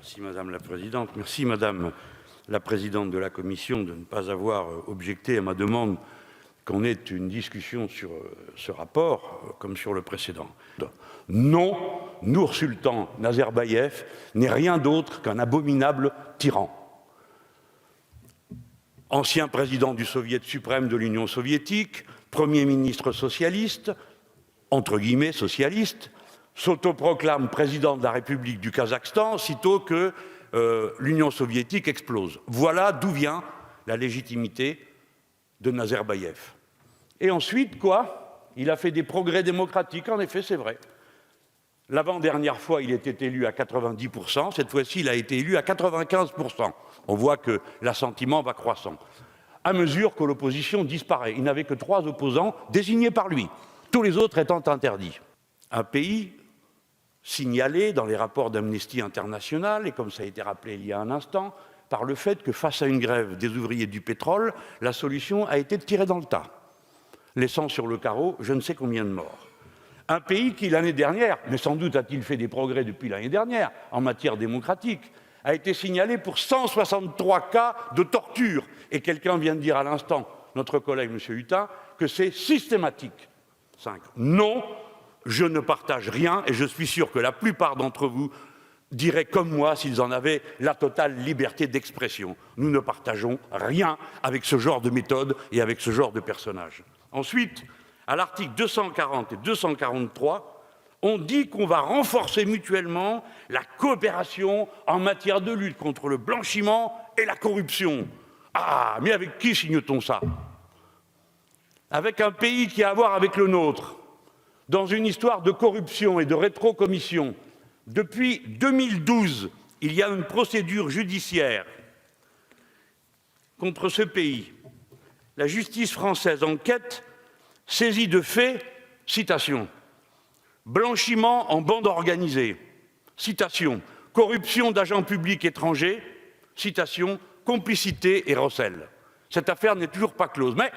Merci Madame la Présidente. Merci Madame la Présidente de la Commission de ne pas avoir objecté à ma demande qu'on ait une discussion sur ce rapport comme sur le précédent. Non, Nour-Sultan Nazarbayev n'est rien d'autre qu'un abominable tyran. Ancien président du Soviet suprême de l'Union soviétique, Premier ministre socialiste, entre guillemets socialiste, s'autoproclame président de la République du Kazakhstan sitôt que l'Union soviétique explose. Voilà d'où vient la légitimité de Nazarbayev. Et ensuite, quoi? Il a fait des progrès démocratiques, en effet, c'est vrai. L'avant-dernière fois, il était élu à 90%, cette fois-ci, il a été élu à 95%. On voit que l'assentiment va croissant. À mesure que l'opposition disparaît, il n'avait que 3 opposants désignés par lui, tous les autres étant interdits. Un pays signalé dans les rapports d'Amnesty International, et comme ça a été rappelé il y a un instant, par le fait que face à une grève des ouvriers du pétrole, la solution a été de tirer dans le tas, laissant sur le carreau je ne sais combien de morts. Un pays qui, l'année dernière, mais sans doute a-t-il fait des progrès depuis l'année dernière en matière démocratique, a été signalé pour 163 cas de torture. Et quelqu'un vient de dire à l'instant, notre collègue M. Hutin, que c'est systématique. 5. Non, je ne partage rien et je suis sûr que la plupart d'entre vous diraient comme moi s'ils en avaient la totale liberté d'expression. Nous ne partageons rien avec ce genre de méthode et avec ce genre de personnage. Ensuite, à l'article 240 et 243, on dit qu'on va renforcer mutuellement la coopération en matière de lutte contre le blanchiment et la corruption. Ah, mais avec qui signe-t-on ça? Avec un pays qui a à voir avec le nôtre, dans une histoire de corruption et de rétrocommission. Depuis 2012, il y a une procédure judiciaire contre ce pays. La justice française enquête, saisie de faits, citation, blanchiment en bande organisée, citation, corruption d'agents publics étrangers, citation, complicité et recel. Cette affaire n'est toujours pas close, mais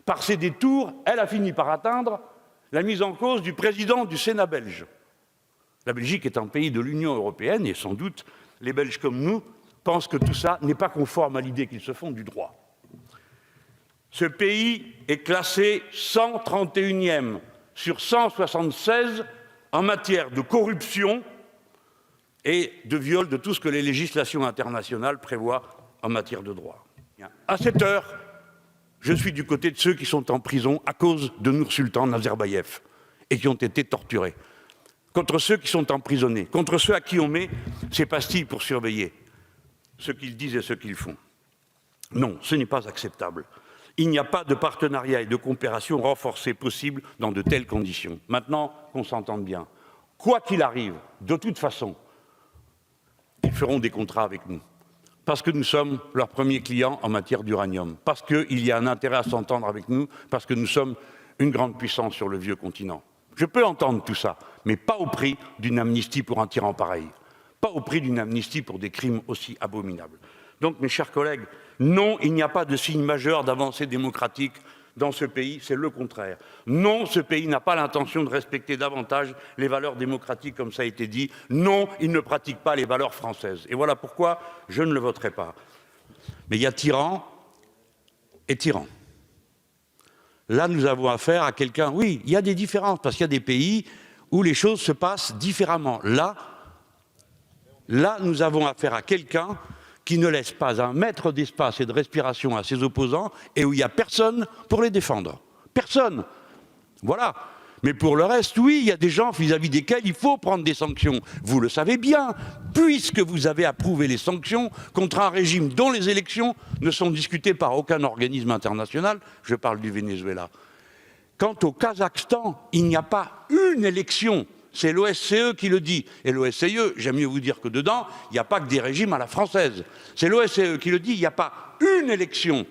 par ses détours, elle a fini par atteindre la mise en cause du président du Sénat belge. La Belgique est un pays de l'Union européenne et sans doute les Belges comme nous pensent que tout ça n'est pas conforme à l'idée qu'ils se font du droit. Ce pays est classé 131e sur 176 en matière de corruption et de viol de tout ce que les législations internationales prévoient en matière de droit. À cette heure, je suis du côté de ceux qui sont en prison à cause de Nour-Sultan Nazarbayev et qui ont été torturés, contre ceux qui sont emprisonnés, contre ceux à qui on met ces pastilles pour surveiller ce qu'ils disent et ce qu'ils font. Non, ce n'est pas acceptable. Il n'y a pas de partenariat et de coopération renforcée possible dans de telles conditions. Maintenant qu'on s'entende bien, quoi qu'il arrive, de toute façon, ils feront des contrats avec nous. Parce que nous sommes leurs premiers clients en matière d'uranium, parce qu'il y a un intérêt à s'entendre avec nous, parce que nous sommes une grande puissance sur le vieux continent. Je peux entendre tout ça, mais pas au prix d'une amnistie pour un tyran pareil, pas au prix d'une amnistie pour des crimes aussi abominables. Donc, mes chers collègues, non, il n'y a pas de signe majeur d'avancée démocratique dans ce pays, c'est le contraire. Non, ce pays n'a pas l'intention de respecter davantage les valeurs démocratiques, comme ça a été dit. Non, il ne pratique pas les valeurs françaises. Et voilà pourquoi je ne le voterai pas. Mais il y a tyran et tyran. Là, nous avons affaire à quelqu'un, oui, il y a des différences, parce qu'il y a des pays où les choses se passent différemment. Là, nous avons affaire à quelqu'un qui ne laisse pas un mètre d'espace et de respiration à ses opposants et où il n'y a personne pour les défendre. Personne. Voilà. Mais pour le reste, oui, il y a des gens vis-à-vis desquels il faut prendre des sanctions. Vous le savez bien, puisque vous avez approuvé les sanctions contre un régime dont les élections ne sont discutées par aucun organisme international. Je parle du Venezuela. Quant au Kazakhstan, il n'y a pas une élection. C'est l'OSCE qui le dit. Et l'OSCE, j'aime mieux vous dire que dedans, il n'y a pas que des régimes à la française. C'est l'OSCE qui le dit, il n'y a pas une élection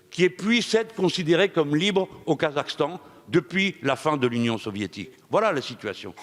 qui puisse être considérée comme libre au Kazakhstan depuis la fin de l'Union soviétique. Voilà la situation.